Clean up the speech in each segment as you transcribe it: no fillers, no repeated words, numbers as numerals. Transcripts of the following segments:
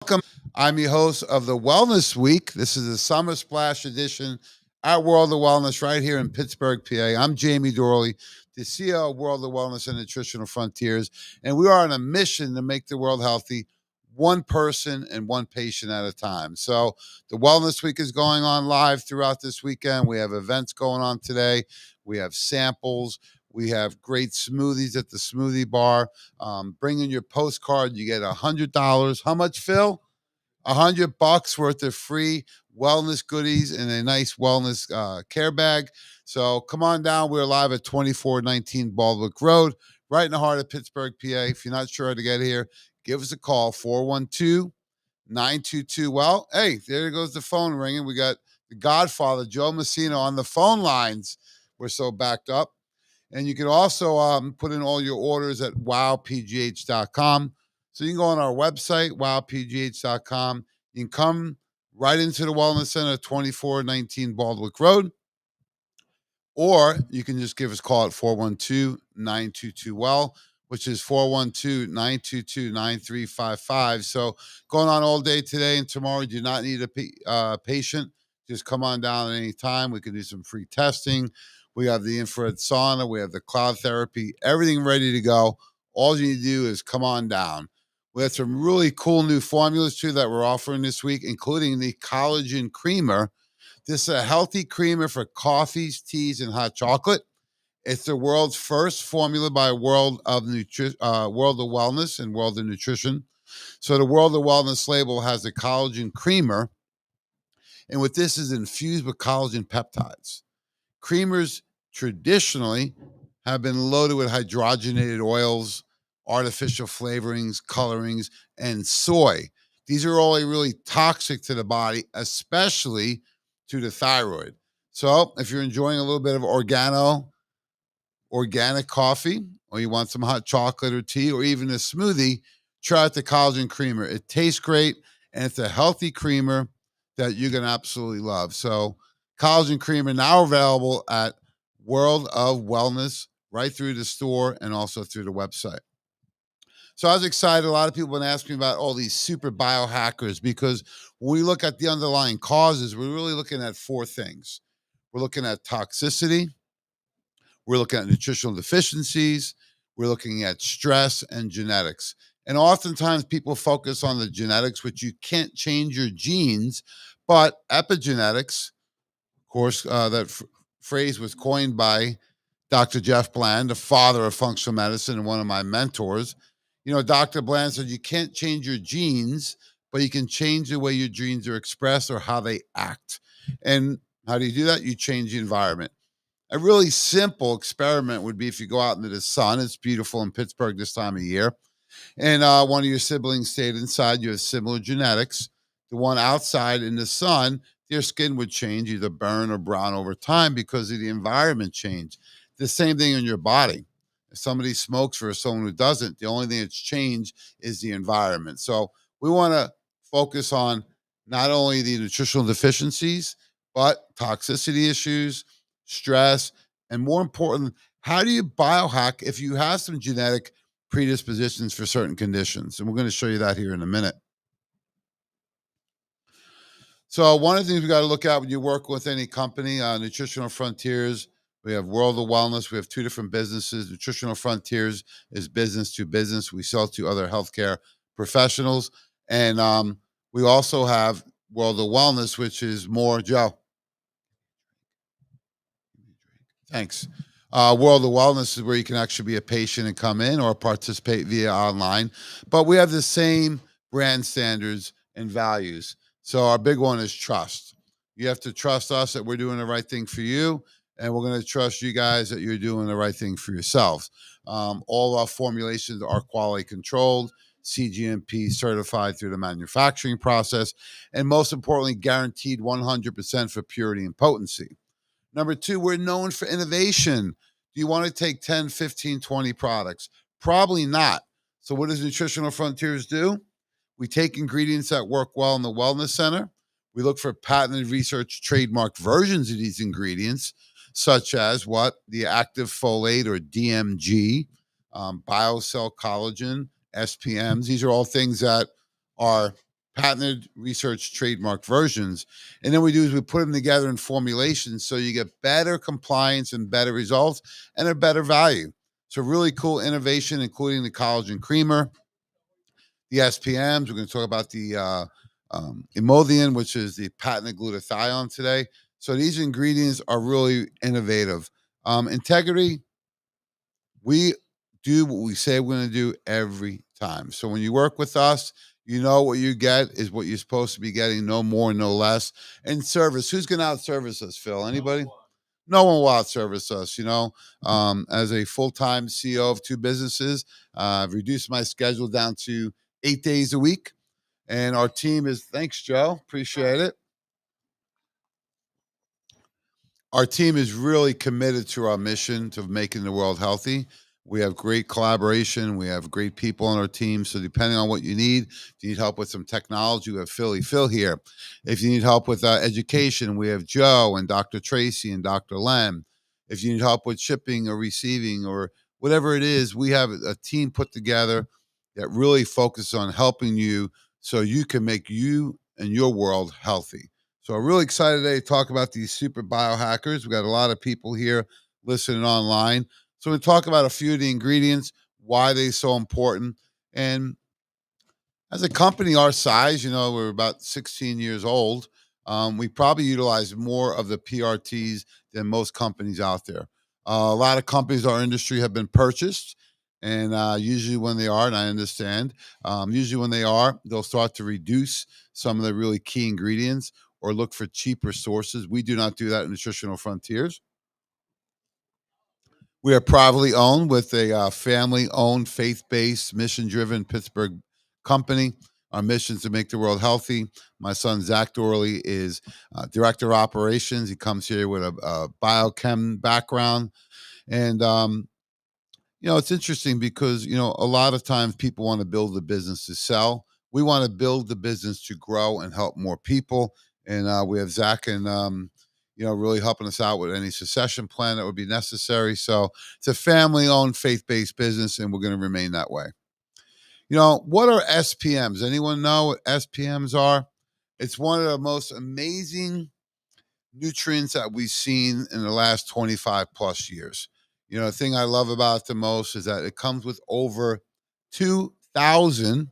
Welcome. I'm your host of the Wellness Week. This is the Summer Splash edition at World of Wellness right here in Pittsburgh, PA. I'm Jamie Dorley, the CEO of World of Wellness and Nutritional Frontiers, and we are on a mission to make the world healthy, one person and one patient at a time. So the Wellness Week is going on live throughout this weekend. We have events going on today. We have samples. We have great smoothies at the smoothie bar. Bring in your postcard. You get $100. How much, Phil? $100 worth of free wellness goodies and a nice wellness care bag. So come on down. We're live at 2419 Baldwick Road, right in the heart of Pittsburgh, PA. If you're not sure how to get here, give us a call, 412-922. Well, hey, there goes the phone ringing. We got the Godfather, Joe Messina, on the phone lines. We're so backed up. And you can also put in all your orders at wowpgh.com. So you can go on our website, wowpgh.com. You can come right into the Wellness Center, 2419 Baldwick Road, or you can just give us a call at 412-922-WELL, which is 412-922-9355. So going on all day today and tomorrow. You do not need a patient. Just come on down at any time. We can do some free testing. We have the infrared sauna. We have the cloud therapy. Everything ready to go. All you need to do is come on down. We have some really cool new formulas too that we're offering this week, including the collagen creamer. This is a healthy creamer for coffees, teas, and hot chocolate. It's the world's first formula by World of Wellness and World of Nutrition. So the World of Wellness label has the collagen creamer, and what this is infused with collagen peptides. Creamers traditionally have been loaded with hydrogenated oils, artificial flavorings, colorings, and soy. These are all really toxic to the body, especially to the thyroid. So if you're enjoying a little bit of organic coffee, or you want some hot chocolate or tea, or even a smoothie, try out the collagen creamer. It tastes great, and it's a healthy creamer that you're going to absolutely love. So collagen creamer now available at World of Wellness, right through the store and also through the website. So I was excited. A lot of people have been asking me about all these super biohackers because when we look at the underlying causes, we're really looking at four things. We're looking at toxicity. We're looking at nutritional deficiencies. We're looking at stress and genetics. And oftentimes people focus on the genetics, which you can't change your genes, but epigenetics, of course, that phrase was coined by Dr. Jeff Bland, the father of functional medicine and one of my mentors. You know, Dr. Bland said you can't change your genes, but you can change the way your genes are expressed or how they act. And how do you do that? You change the environment. A really simple experiment would be if you go out into the sun. It's beautiful in Pittsburgh this time of year. And one of your siblings stayed inside. You have similar genetics. The one outside in the sun, their skin would change, either burn or brown over time because of the environment change. The same thing in your body. If somebody smokes versus someone who doesn't, the only thing that's changed is the environment. So we want to focus on not only the nutritional deficiencies, but toxicity issues, stress, and more important, how do you biohack if you have some genetic predispositions for certain conditions? And we're going to show you that here in a minute. So one of the things we got to look at when you work with any company, Nutritional Frontiers, we have World of Wellness. We have two different businesses. Nutritional Frontiers is business to business. We sell to other healthcare professionals. And we also have World of Wellness, which is more, Joe. Thanks. World of Wellness is where you can actually be a patient and come in or participate via online. But we have the same brand standards and values. So our big one is trust. You have to trust us that we're doing the right thing for you, and we're going to trust you guys that you're doing the right thing for yourselves. All our formulations are quality controlled, CGMP certified through the manufacturing process, and most importantly, guaranteed 100% for purity and potency. Number two, we're known for innovation. Do you want to take 10, 15, 20 products? Probably not. So what does Nutritional Frontiers do? We take ingredients that work well in the wellness center. We look for patented research trademarked versions of these ingredients, such as what? The active folate or DMG, biocell collagen, SPMs. These are all things that are patented, research, trademark versions. And then we do is we put them together in formulations so you get better compliance and better results and a better value. So really cool innovation, including the collagen creamer, the SPMs. We're going to talk about the emollient, which is the patented glutathione today. So these ingredients are really innovative. Integrity, we do what we say we're going to do every time. So when you work with us, you know what you get is what you're supposed to be getting, no more, no less. And service, who's going to outservice us, Phil? Anybody? No one will outservice us. As a full-time CEO of two businesses, I've reduced my schedule down to 8 days a week. And our team is, thanks, Joe. Appreciate it. Our team is really committed to our mission to making the world healthy. We have great collaboration. We have great people on our team. So depending on what you need, if you need help with some technology, we have Phil here. If you need help with education, we have Joe and Dr. Tracy and Dr. Len. If you need help with shipping or receiving or whatever it is, we have a team put together that really focuses on helping you so you can make you and your world healthy. So I'm really excited today to talk about these super biohackers. We got a lot of people here listening online. So we talk about a few of the ingredients, why they're so important. And as a company our size, we're about 16 years old. We probably utilize more of the PRTs than most companies out there. A lot of companies in our industry have been purchased. And usually when they are, and I understand, usually when they are, they'll start to reduce some of the really key ingredients or look for cheaper sources. We do not do that in Nutritional Frontiers. We are privately owned with a family-owned, faith-based, mission-driven Pittsburgh company. Our mission is to make the world healthy. My son, Zach Dorley, is director of operations. He comes here with a biochem background. And it's interesting because, a lot of times people want to build the business to sell. We want to build the business to grow and help more people. And we have Zach and, really helping us out with any succession plan that would be necessary. So it's a family owned, faith based business, and we're going to remain that way. What are SPMs? Anyone know what SPMs are? It's one of the most amazing nutrients that we've seen in the last 25 plus years. The thing I love about it the most is that it comes with over 2,000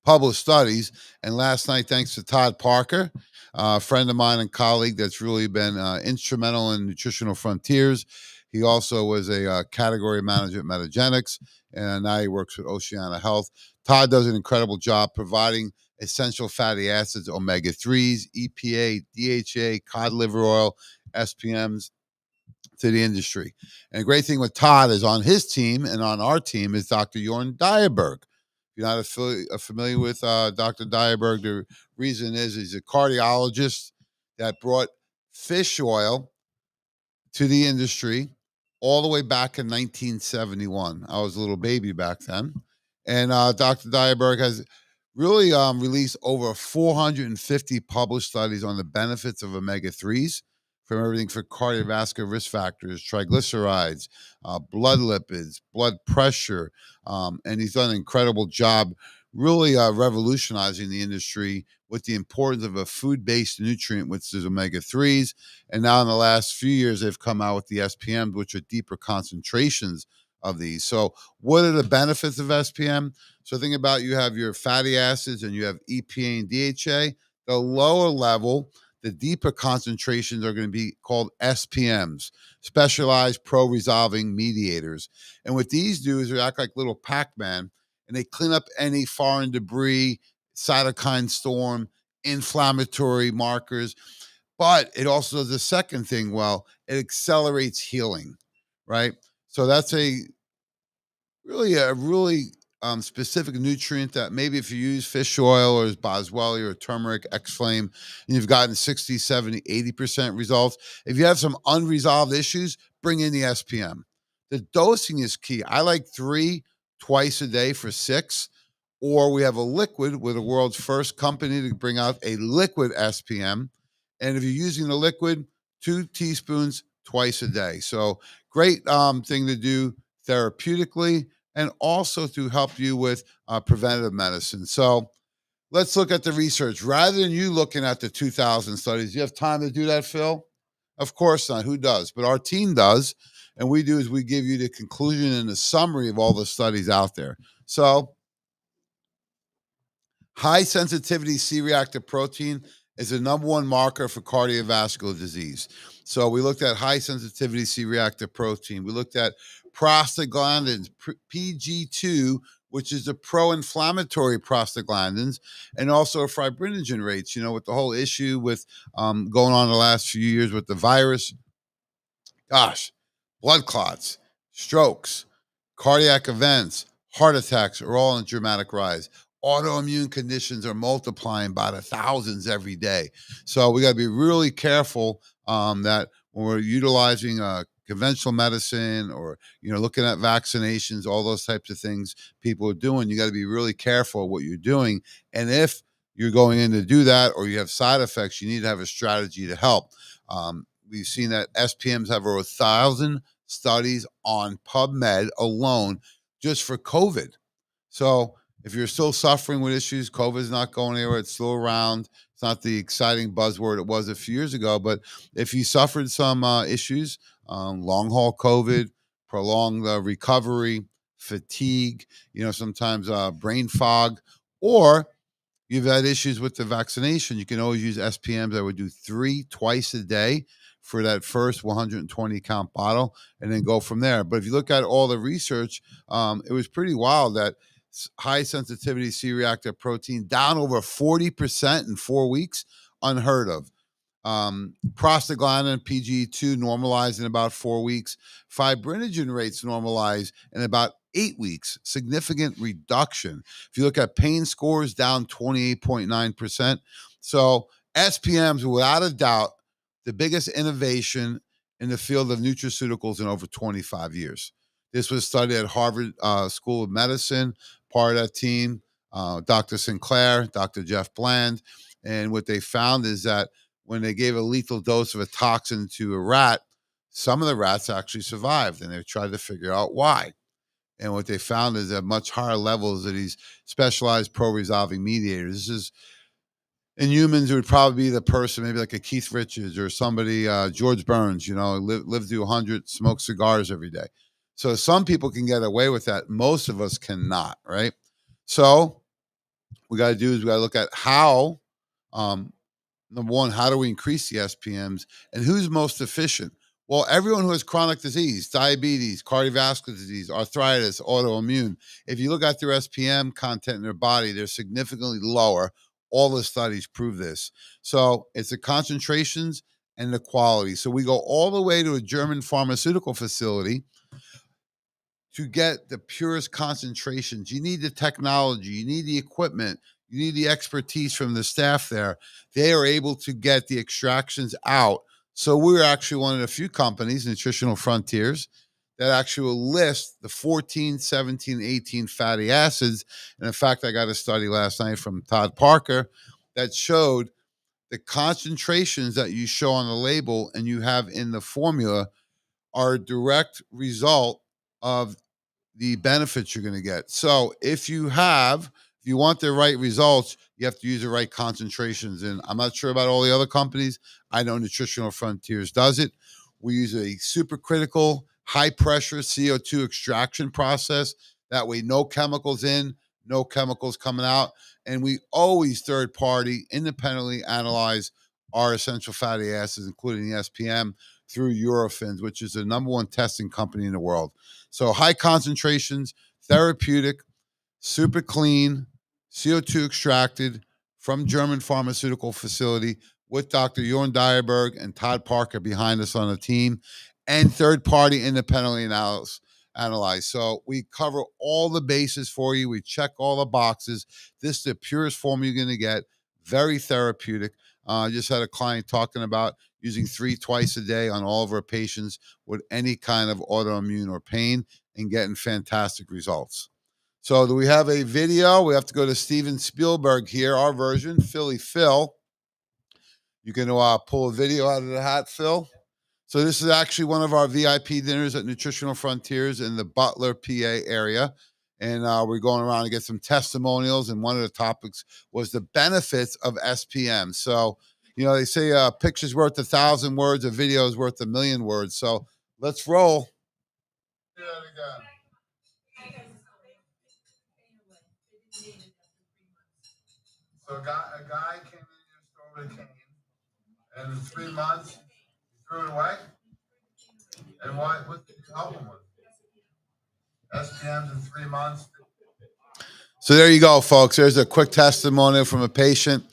published studies. And last night, thanks to Todd Parker, a friend of mine and colleague that's really been instrumental in Nutritional Frontiers. He also was a category manager at Metagenics, and now he works with Oceana Health. Todd does an incredible job providing essential fatty acids, omega-3s, EPA, DHA, cod liver oil, SPMs to the industry. And the great thing with Todd is on his team and on our team is Dr. Jorn Dyerberg. If you're not familiar with Dr. Dyerberg, the reason is he's a cardiologist that brought fish oil to the industry all the way back in 1971. I was a little baby back then. And Dr. Dyerberg has really released over 450 published studies on the benefits of omega-3s, from everything for cardiovascular risk factors, triglycerides, blood lipids, blood pressure. And he's done an incredible job really revolutionizing the industry with the importance of a food-based nutrient, which is omega-3s. And now in the last few years, they've come out with the SPMs, which are deeper concentrations of these. So what are the benefits of SPM? So think about, you have your fatty acids and you have EPA and DHA. The lower level, the deeper concentrations are going to be called SPMs, specialized pro-resolving mediators. And what these do is they act like little Pac-Man, and they clean up any foreign debris, cytokine storm, inflammatory markers. But it also does the second thing well, it accelerates healing, right? So that's a really specific nutrient that maybe if you use fish oil or boswellia or turmeric, X-Flame, and you've gotten 60, 70, 80% results. If you have some unresolved issues, bring in the SPM. The dosing is key. I like 3 twice a day for 6, or we have a liquid. We're the world's first company to bring out a liquid SPM. And if you're using the liquid, 2 teaspoons twice a day. So great thing to do therapeutically and also to help you with preventative medicine. So let's look at the research rather than you looking at the 2000 studies. You have time to do that, Phil? Of course not. Who does? But our team does. And we do is we give you the conclusion and the summary of all the studies out there. So, high sensitivity C reactive protein is the number one marker for cardiovascular disease. So we looked at high sensitivity C reactive protein. We looked at prostaglandins, PG2, which is the pro inflammatory prostaglandins, and also fibrinogen rates. You know, with the whole issue with going on the last few years with the virus, gosh, blood clots, strokes, cardiac events, heart attacks are all in dramatic rise. Autoimmune conditions are multiplying by the thousands every day. So we got to be really careful that when we're utilizing conventional medicine or looking at vaccinations, all those types of things people are doing, you got to be really careful what you're doing. And if you're going in to do that or you have side effects, you need to have a strategy to help. We've seen that SPMs have over 1,000 studies on PubMed alone just for COVID. So if you're still suffering with issues, COVID is not going anywhere. It's still around. It's not the exciting buzzword it was a few years ago. But if you suffered some issues, long haul COVID, prolonged recovery, fatigue, sometimes brain fog, or you've had issues with the vaccination, you can always use SPMs. I would do 3 twice a day for that first 120 count bottle and then go from there. But if you look at all the research, it was pretty wild that high sensitivity C reactive protein down over 40% in 4 weeks, unheard of. Prostaglandin PG2 normalized in about 4 weeks. Fibrinogen rates normalize in about 8 weeks. Significant reduction. If you look at pain scores, down 28.9%. So SPMs, without a doubt, the biggest innovation in the field of nutraceuticals in over 25 years. This was studied at Harvard School of Medicine. Part of that team, Dr. Sinclair, Dr. Jeff Bland. And what they found is that when they gave a lethal dose of a toxin to a rat, some of the rats actually survived, and they tried to figure out why. And what they found is at much higher levels of these specialized pro-resolving mediators. This is in humans, it would probably be the person, maybe like a Keith Richards or somebody, George Burns, lived to 100, smoked cigars every day. So some people can get away with that. Most of us cannot, right? So we got to do is we got to look at how, number one, how do we increase the SPMs and who's most efficient? Well, everyone who has chronic disease, diabetes, cardiovascular disease, arthritis, autoimmune, if you look at their SPM content in their body, they're significantly lower. All the studies prove this. So it's the concentrations and the quality. So we go all the way to a German pharmaceutical facility to get the purest concentrations. You need the technology, you need the equipment, you need the expertise from the staff there. They are able to get the extractions out. So we're actually one of the few companies, Nutritional Frontiers, that actually will list the 14, 17, 18 fatty acids. And in fact, I got a study last night from Todd Parker that showed the concentrations that you show on the label and you have in the formula are a direct result of the benefits you're going to get. So if you want the right results, you have to use the right concentrations. And I'm not sure about all the other companies. I know Nutritional Frontiers does it. We use a supercritical, high pressure CO2 extraction process. That way, no chemicals in, no chemicals coming out. And we always third party independently analyze our essential fatty acids, including the SPM, through Eurofins, which is the number one testing company in the world. So high concentrations, therapeutic, super clean, CO2 extracted from German pharmaceutical facility with Dr. Jorn Dyerberg and Todd Parker behind us on the team, and third party independently analyzed. So we cover all the bases for you. We check all the boxes. This is the purest form you're going to get. Very therapeutic. I just had a client talking about using 3 twice a day on all of our patients with any kind of autoimmune or pain and getting fantastic results. So do we have a video? We have to go to Steven Spielberg here, our version, Philly Phil. You can pull a video out of the hat, Phil. So this is actually one of our VIP dinners at Nutritional Frontiers in the Butler, PA area. and we're going around to get some testimonials. And one of the topics was the benefits of SPM. So, they say a picture's worth 1,000 words, a video is worth 1,000,000 words. So let's roll. Do that again. So a guy came in your store with a cane, and in 3 months, he threw it away. And what did you help him with? SPMs in 3 months. So there you go, folks. There's a quick testimonial from a patient.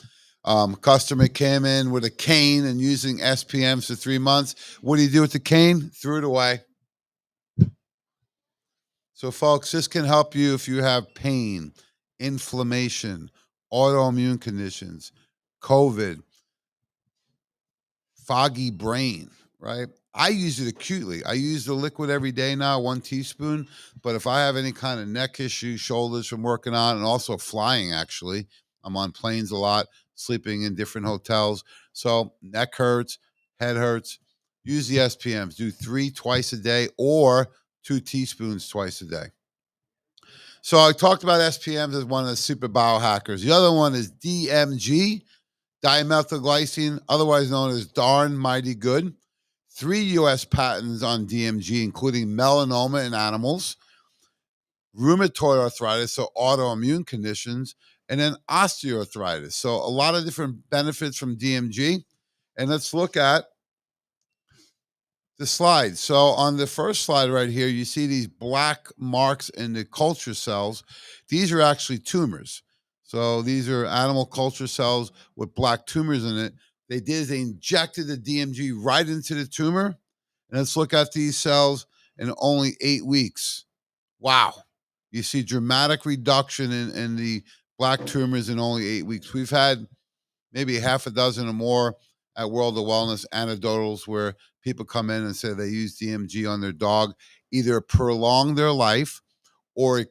Customer came in with a cane and using SPMs for 3 months. What do you do with the cane? Threw it away. So, folks, this can help you if you have pain, inflammation, autoimmune conditions, COVID, foggy brain, right? I use it acutely. I use the liquid every day now, 1 teaspoon. But if I have any kind of neck issue, shoulders from working on, and also flying, actually, I'm on planes a lot, sleeping in different hotels. So neck hurts, head hurts. Use the SPMs. Do 3 twice a day or 2 teaspoons twice a day. So I talked about SPMs as one of the super biohackers. The other one is DMG, dimethylglycine, otherwise known as darn mighty good. 3 U.S. patents on DMG, including melanoma in animals, rheumatoid arthritis, so autoimmune conditions, and then osteoarthritis. So a lot of different benefits from DMG. And let's look at the slide. So on the first slide right here, you see these black marks in the culture cells. These are actually tumors. So these are animal culture cells with black tumors in it. They did is they injected the DMG right into the tumor. And let's look at these cells in only 8 weeks. Wow. You see dramatic reduction in the black tumors in only 8 weeks. We've had maybe half a dozen or more at World of Wellness anecdotals where people come in and say they use DMG on their dog, either prolong their life or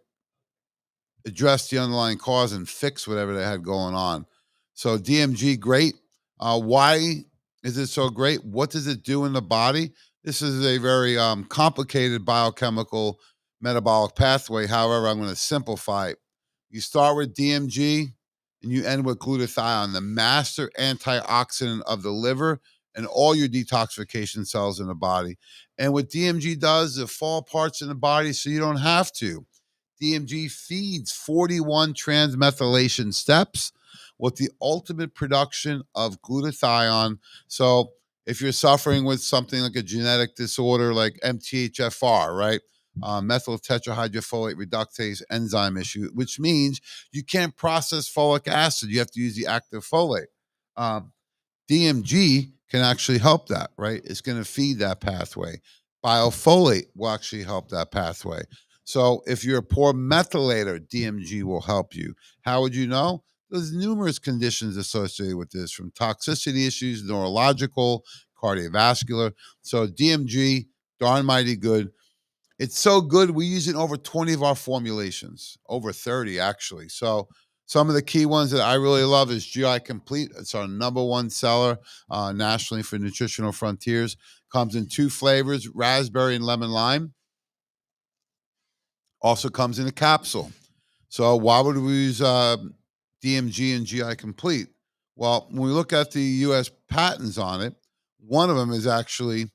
address the underlying cause and fix whatever they had going on. So DMG, great. Why is it so great? What does it do in the body? This is a very complicated biochemical metabolic pathway. However, I'm going to simplify it. You start with DMG and you end with glutathione, the master antioxidant of the liver and all your detoxification cells in the body. And what DMG does, it fall parts in the body so you don't have to. DMG feeds 41 transmethylation steps with the ultimate production of glutathione. So, if you're suffering with something like a genetic disorder like MTHFR, right? Methyl tetrahydrofolate reductase enzyme issue, which means you can't process folic acid. You have to use the active folate. Um, DMG can actually help that, right? It's going to feed that pathway. Biofolate will actually help that pathway. So if you're a poor methylator, DMG will help you. How would you know? There's numerous conditions associated with this, from toxicity issues, neurological, cardiovascular. So DMG, darn mighty good. It's so good, we use it in over 20 of our formulations, over 30 actually. So some of the key ones that I really love is GI Complete. It's our number one seller nationally for Nutritional Frontiers. Comes in 2 flavors, raspberry and lemon lime. Also comes in a capsule. So why would we use DMG and GI Complete? Well, when we look at the U.S. patents on it, one of them is actually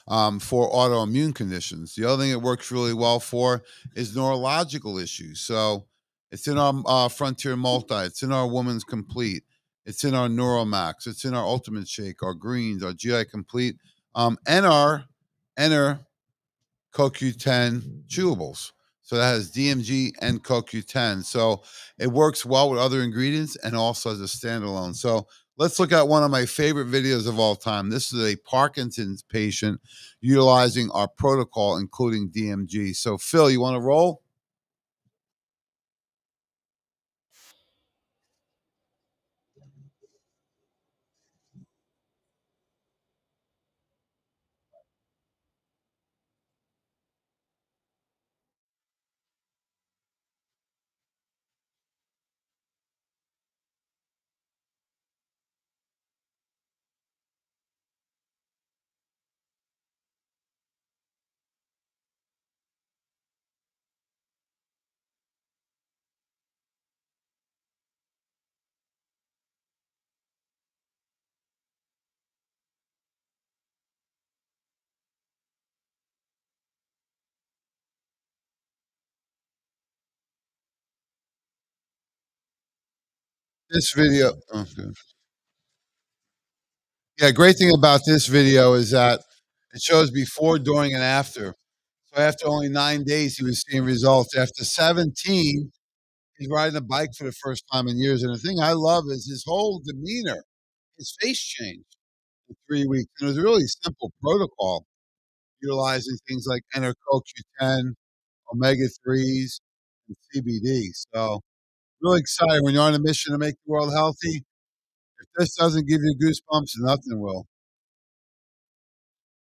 for autoimmune conditions. The other thing it works really well for is neurological issues. So it's in our Frontier Multi, it's in our Woman's Complete, it's in our Neuromax, it's in our Ultimate Shake, our greens, our GI Complete, and our CoQ10 chewables. So that has DMG and CoQ10. So it works well with other ingredients and also as a standalone. So let's look at one of my favorite videos of all time. This is a Parkinson's patient utilizing our protocol, including DMG. So, Phil, you want to roll? this video okay. Yeah, great thing about this video is that it shows before, during, and after. So after only 9 days, he was seeing results. After 17, he's riding a bike for the first time in years, and the thing I love is his whole demeanor, his face changed in 3 weeks, and it was a really simple protocol, utilizing things like N-CoQ10, omega-3s, and CBD. So, really excited when you're on a mission to make the world healthy. If this doesn't give you goosebumps, nothing will.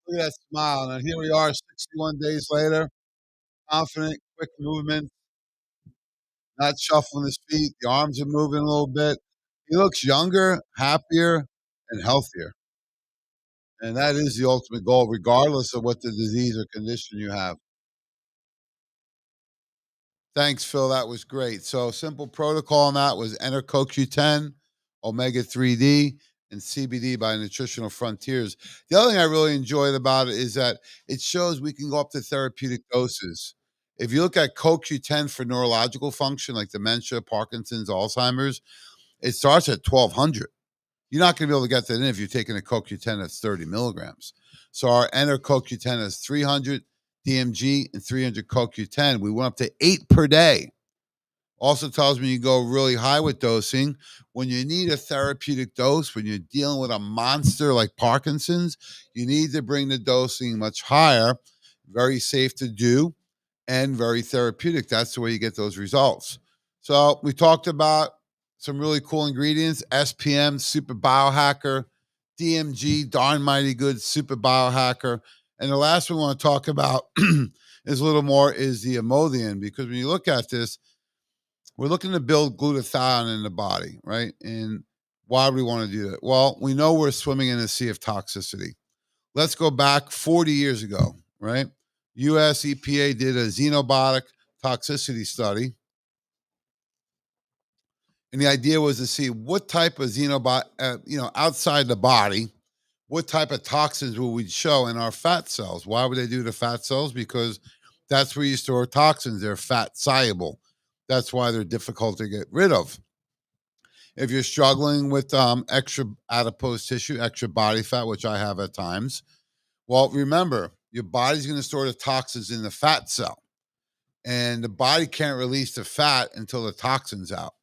Look at that smile, and here we are 61 days later, confident, quick movement, not shuffling his feet, the arms are moving a little bit. He looks younger, happier, and healthier, and that is the ultimate goal regardless of what the disease or condition you have. Thanks, Phil, that was great. So simple protocol on that was enter CoQ10, omega-3D, and CBD by Nutritional Frontiers. The other thing I really enjoyed about it is that it shows we can go up to therapeutic doses. If you look at CoQ10 for neurological function like dementia, Parkinson's, Alzheimer's, it starts at 1,200. You're not going to be able to get that in if you're taking a CoQ10 that's 30 milligrams. So our enter CoQ10 is 300 DMG and 300 CoQ10. We went up to 8 per day. Also tells me you go really high with dosing. When you need a therapeutic dose, when you're dealing with a monster like Parkinson's, you need to bring the dosing much higher. Very safe to do and very therapeutic. That's the way you get those results. So we talked about some really cool ingredients: SPM, super biohacker; DMG, darn mighty good, super biohacker. And the last one we want to talk about is a little more is the emollient, because when you look at this, we're looking to build glutathione in the body, right? And why do we want to do that? Well, we know we're swimming in a sea of toxicity. Let's go back 40 years ago, right? US EPA did a xenobiotic toxicity study. And the idea was to see what type of xenobiotic, outside the body, what type of toxins will we show in our fat cells. Why would they do the fat cells? Because that's where you store toxins. They're fat soluble. That's why they're difficult to get rid of. If you're struggling with extra adipose tissue, extra body fat, which I have at times, well, remember, your body's going to store the toxins in the fat cell, and the body can't release the fat until the toxin's out.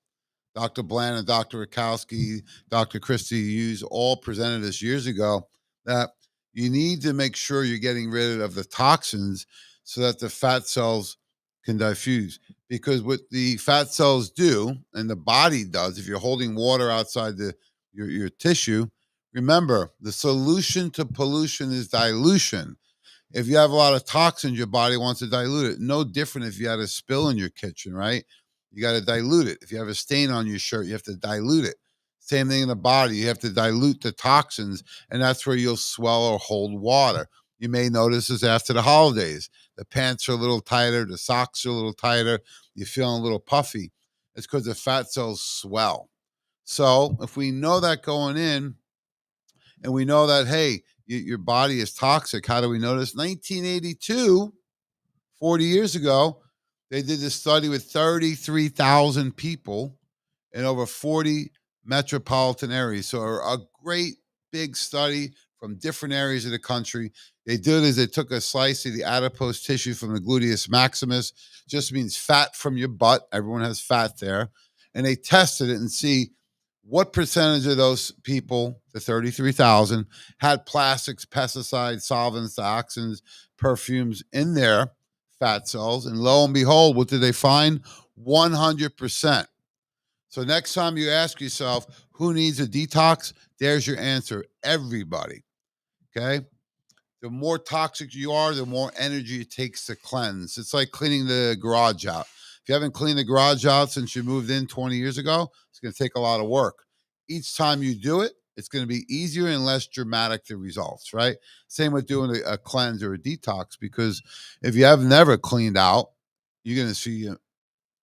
Dr. Bland and Dr. Rakowski, Dr. Christie Hughes all presented this years ago that you need to make sure you're getting rid of the toxins so that the fat cells can diffuse. Because what the fat cells do, and the body does, if you're holding water outside your tissue, remember the solution to pollution is dilution. If you have a lot of toxins, your body wants to dilute it. No different if you had a spill in your kitchen, right? You got to dilute it. If you have a stain on your shirt, you have to dilute it. Same thing in the body. You have to dilute the toxins, and that's where you'll swell or hold water. You may notice this after the holidays. The pants are a little tighter, the socks are a little tighter, you're feeling a little puffy. It's because the fat cells swell. So if we know that going in, and we know that, hey, your body is toxic, how do we know this? 1982, 40 years ago, they did this study with 33,000 people in over 40 metropolitan areas. So a great big study from different areas of the country. They did is they took a slice of the adipose tissue from the gluteus maximus, just means fat from your butt. Everyone has fat there. And they tested it and see what percentage of those people, the 33,000, had plastics, pesticides, solvents, dioxins, perfumes in their fat cells. And lo and behold, what did they find? 100%. So next time you ask yourself, who needs a detox? There's your answer. Everybody. Okay. The more toxic you are, the more energy it takes to cleanse. It's like cleaning the garage out. If you haven't cleaned the garage out since you moved in 20 years ago, it's going to take a lot of work. Each time you do it, it's going to be easier and less dramatic, the results, right? Same with doing a cleanse or a detox, because if you have never cleaned out, you're going to see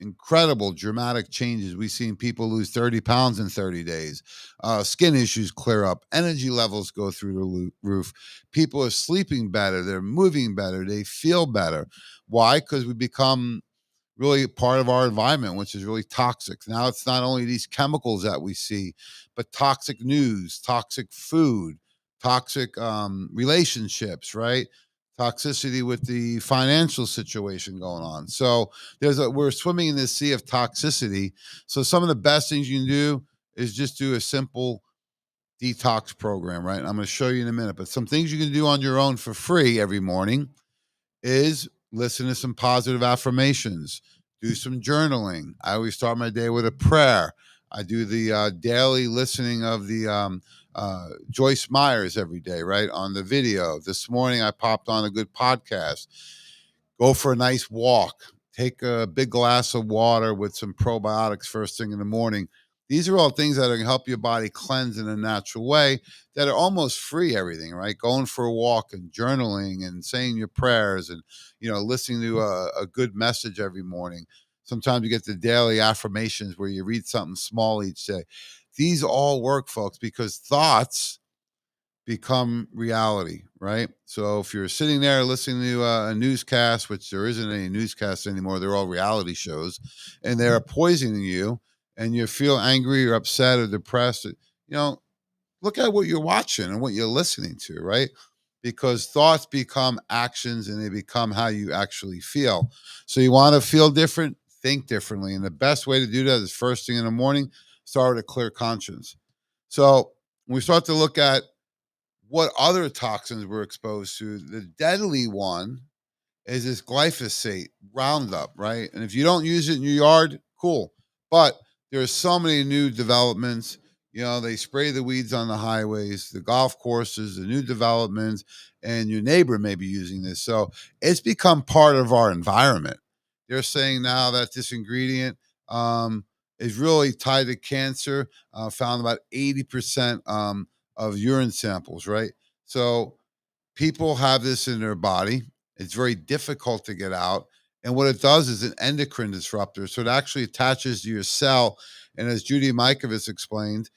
incredible dramatic changes. We've seen people lose 30 pounds in 30 days. Skin issues clear up. Energy levels go through the roof. People are sleeping better. They're moving better. They feel better. Why? Because we become really part of our environment, which is really toxic. Now it's not only these chemicals that we see, but toxic news, toxic food, toxic relationships, right? Toxicity with the financial situation going on. So we're swimming in this sea of toxicity. So some of the best things you can do is just do a simple detox program, right? I'm going to show you in a minute, but some things you can do on your own for free every morning is listen to some positive affirmations, do some journaling. I always start my day with a prayer. I do the daily listening of the Joyce Myers every day, right? On the video. This morning, I popped on a good podcast. Go for a nice walk. Take a big glass of water with some probiotics first thing in the morning. These are all things that are going to help your body cleanse in a natural way that are almost free everything, right? Going for a walk and journaling and saying your prayers and, listening to a good message every morning. Sometimes you get the daily affirmations where you read something small each day. These all work, folks, because thoughts become reality, right? So if you're sitting there listening to a newscast, which there isn't any newscasts anymore, they're all reality shows, and they're poisoning you, and you feel angry or upset or depressed, look at what you're watching and what you're listening to, right? Because thoughts become actions and they become how you actually feel. So you want to feel different, think differently. And the best way to do that is first thing in the morning, start with a clear conscience. So when we start to look at what other toxins we're exposed to, the deadly one is this glyphosate Roundup, right? And if you don't use it in your yard, cool. But there's so many new developments. They spray the weeds on the highways, the golf courses, the new developments, and your neighbor may be using this. So it's become part of our environment. They're saying now that this ingredient is really tied to cancer, found about 80% of urine samples, right? So people have this in their body. It's very difficult to get out. And what it does is an endocrine disruptor. So it actually attaches to your cell. And as Judy Mikovits explained,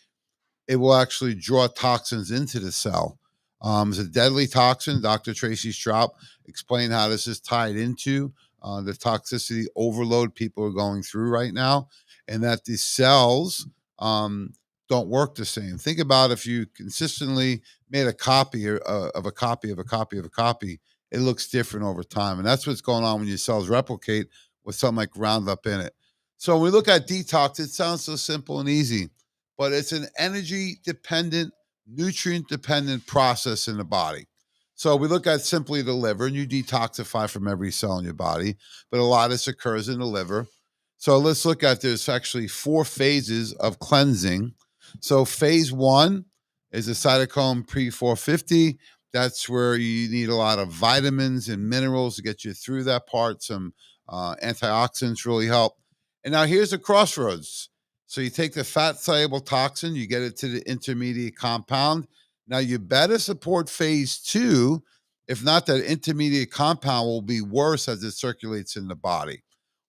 it will actually draw toxins into the cell. It's a deadly toxin. Dr. Tracy Straub explained how this is tied into the toxicity overload people are going through right now, and that the cells don't work the same. Think about if you consistently made a copy of a copy of a copy of a copy, it looks different over time. And that's what's going on when your cells replicate with something like Roundup in it. So when we look at detox, it sounds so simple and easy, but it's an energy dependent, nutrient dependent process in the body. So we look at simply the liver, and you detoxify from every cell in your body, but a lot of this occurs in the liver. So let's look at there's actually 4 phases of cleansing. So phase 1 is a cytochrome P450. That's where you need a lot of vitamins and minerals to get you through that part. Some antioxidants really help. And now here's the crossroads. So you take the fat soluble toxin, you get it to the intermediate compound. Now you better support phase 2. If not, that intermediate compound will be worse as it circulates in the body.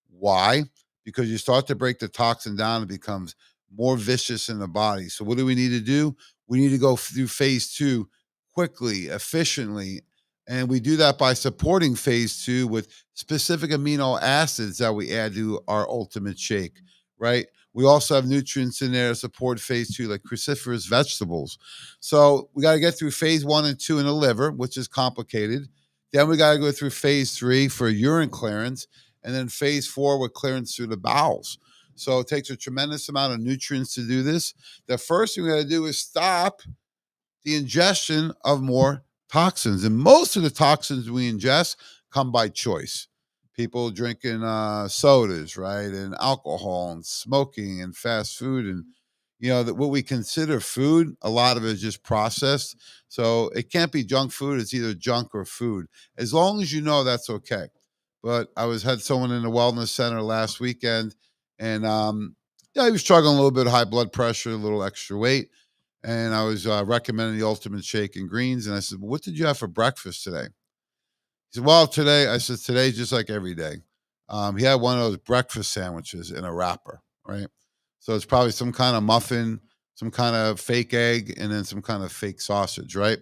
Why? Because you start to break the toxin down, it becomes more vicious in the body. So what do we need to do? We need to go through phase 2 quickly, efficiently. And we do that by supporting phase 2 with specific amino acids that we add to our ultimate shake, right? We also have nutrients in there to support phase 2, like cruciferous vegetables. So we got to get through phase 1 and 2 in the liver, which is complicated. Then we got to go through phase 3 for urine clearance, and then phase 4 with clearance through the bowels. So it takes a tremendous amount of nutrients to do this. The first thing we got to do is stop the ingestion of more toxins. And most of the toxins we ingest come by choice. People drinking sodas, right? And alcohol and smoking and fast food. And, that what we consider food, a lot of it is just processed. So it can't be junk food. It's either junk or food. As long as you know that's okay. But had someone in the wellness center last weekend, and yeah, he was struggling a little bit of high blood pressure, a little extra weight, and I was recommending the Ultimate Shake and Greens, and I said, well, "What did you have for breakfast today?" He said, "Well, today," I said, "Today's just like every day." He had one of those breakfast sandwiches in a wrapper, right? So it's probably some kind of muffin, some kind of fake egg, and then some kind of fake sausage, right?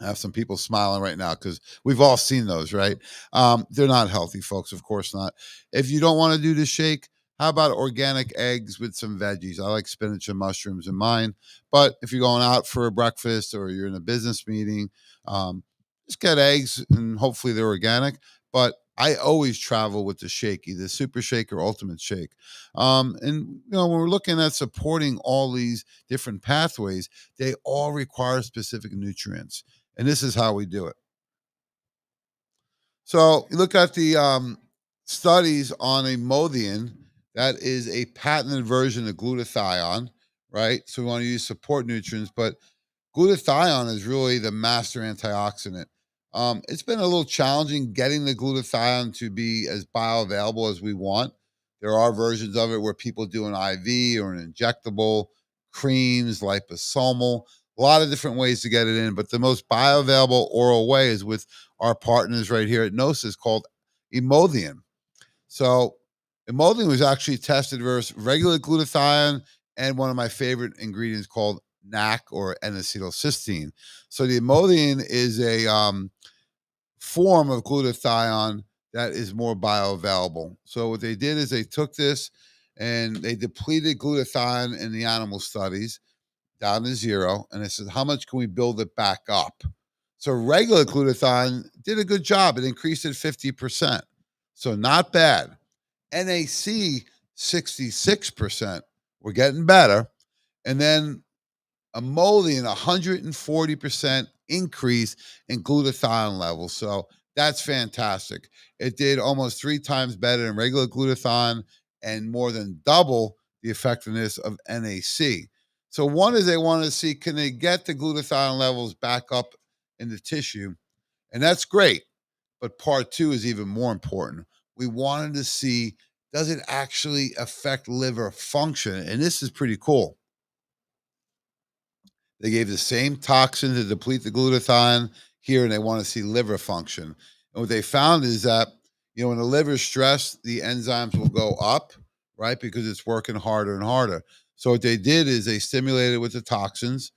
I have some people smiling right now because we've all seen those, right? They're not healthy, folks. Of course not. If you don't want to do the shake, how about organic eggs with some veggies? I like spinach and mushrooms in mine. But if you're going out for a breakfast or you're in a business meeting, um, just get eggs and hopefully they're organic. But I always travel with the shake, either super shake or ultimate shake. And when we're looking at supporting all these different pathways, they all require specific nutrients, and this is how we do it. So you look at the studies on Imodium, that is a patented version of glutathione, right? So we want to use support nutrients, but glutathione is really the master antioxidant. It's been a little challenging getting the glutathione to be as bioavailable as we want. There are versions of it where people do an IV or an injectable, creams, liposomal, a lot of different ways to get it in. But the most bioavailable oral way is with our partners right here at Gnosis called Imodium. So Imodium was actually tested versus regular glutathione and one of my favorite ingredients called NAC or N-acetylcysteine. So the Imodium is a form of glutathione that is more bioavailable. So what they did is they took this and they depleted glutathione in the animal studies down to zero, and they said, how much can we build it back up? So regular glutathione did a good job. It increased it 50%. So not bad. NAC 66%. We're getting better. And then Emolium 140% increase in glutathione levels. So that's fantastic. It did almost 3 times better than regular glutathione and more than double the effectiveness of NAC. So one is they want to see, can they get the glutathione levels back up in the tissue? And that's great. But part two is even more important. We wanted to see, does it actually affect liver function? And this is pretty cool. They gave the same toxin to deplete the glutathione here, and they want to see liver function. And what they found is that, when the liver is stressed, the enzymes will go up, right? Because it's working harder and harder. So what they did is they stimulated with the toxins,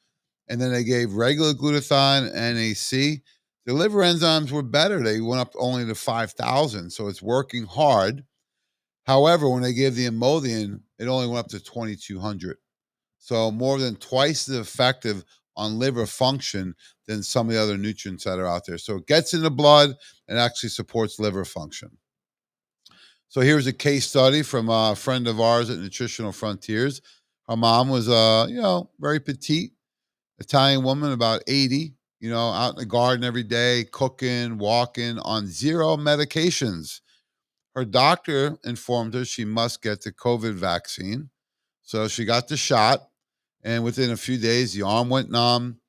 and then they gave regular glutathione and NAC. The liver enzymes were better. They went up only to 5,000. So it's working hard. However, when they gave the Imodium, it only went up to 2,200. So more than twice as effective on liver function than some of the other nutrients that are out there. So it gets in the blood and actually supports liver function. So here's a case study from a friend of ours at Nutritional Frontiers. Her mom was very petite Italian woman, about 80, out in the garden every day, cooking, walking on zero medications. Her doctor informed her she must get the COVID vaccine. So she got the shot. And within a few days, the arm went numb.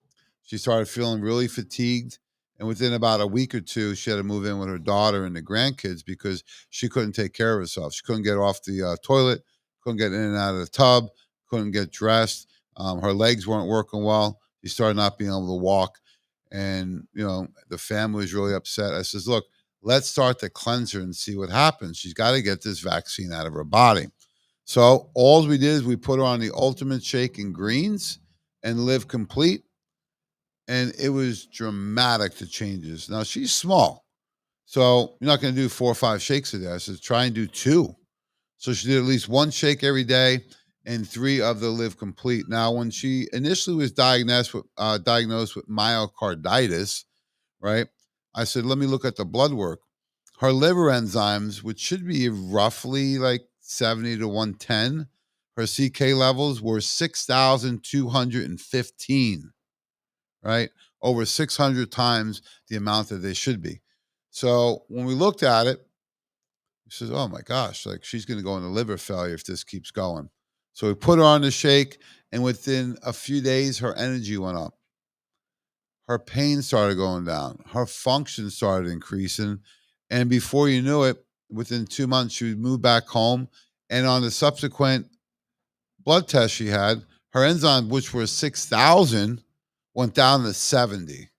She started feeling really fatigued. And within about a week or two, she had to move in with her daughter and the grandkids because she couldn't take care of herself. She couldn't get off the toilet, couldn't get in and out of the tub, couldn't get dressed. Her legs weren't working well. She started not being able to walk. And, the family was really upset. I says, look, let's start the cleanser and see what happens. She's got to get this vaccine out of her body. So all we did is we put her on the ultimate shake in greens and Live Complete, and it was dramatic, the changes. Now she's small, so you're not going to do 4 or 5 shakes a day. I said try and do 2. So she did at least 1 shake every day and 3 of the Live Complete. Now, when she initially was diagnosed with myocarditis, right? I said, let me look at the blood work. Her liver enzymes, which should be roughly like 70 to 110, her CK levels were 6,215, right? Over 600 times the amount that they should be. So when we looked at it, he says, oh my gosh, like she's going to go into liver failure if this keeps going. So we put her on the shake, and within a few days, her energy went up. Her pain started going down. Her function started increasing. And before you knew it, within 2 months, she would move back home. And on the subsequent blood test she had, her enzyme, which were 6,000, went down to 70.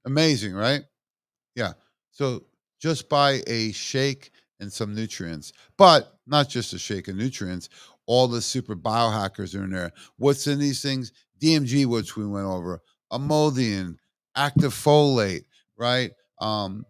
Amazing, right? Yeah. So just by a shake and some nutrients, but not just a shake of nutrients, all the super biohackers are in there. What's in these things? DMG, which we went over, Imodium, active folate, right? Um,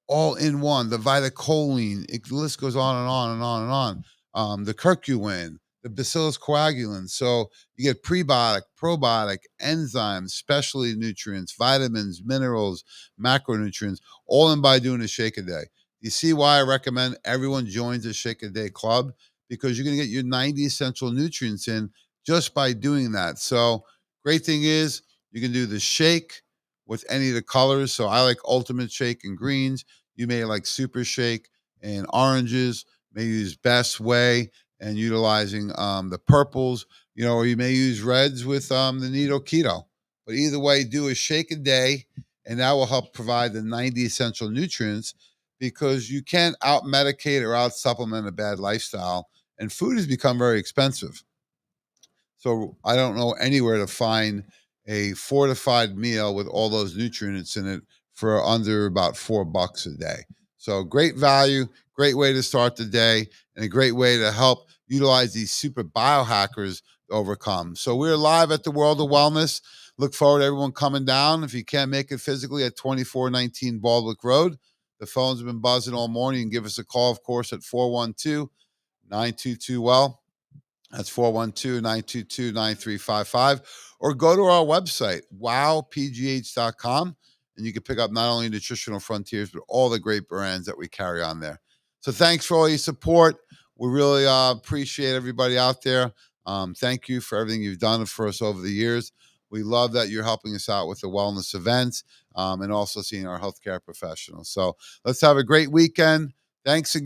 all in one. The vitacholine, the list goes on and on and on and on. The curcumin, the bacillus coagulans. So you get prebiotic, probiotic, enzymes, specialty nutrients, vitamins, minerals, macronutrients, all in by doing a shake a day. You see why I recommend everyone joins the shake a day club? Because you're going to get your 90 essential nutrients in just by doing that. So great thing is you can do the shake with any of the colors. So I like ultimate shake in greens. You may like super shake and oranges, may use best way and utilizing the purples, or you may use reds with the Nido Keto. But either way, do a shake a day, and that will help provide the 90 essential nutrients because you can't out medicate or out supplement a bad lifestyle. And food has become very expensive. So I don't know anywhere to find a fortified meal with all those nutrients in it for under about $4 a day. So great value, great way to start the day, and a great way to help utilize these super biohackers to overcome. So we're live at the World of Wellness. Look forward to everyone coming down. If you can't make it physically at 2419 Baldwick Road, the phones have been buzzing all morning. You can give us a call, of course, at 412-922 well. That's 412-922-9355. Or go to our website, wowpgh.com, and you can pick up not only Nutritional Frontiers, but all the great brands that we carry on there. So thanks for all your support. We really appreciate everybody out there. Thank you for everything you've done for us over the years. We love that you're helping us out with the wellness events and also seeing our healthcare professionals. So let's have a great weekend. Thanks again.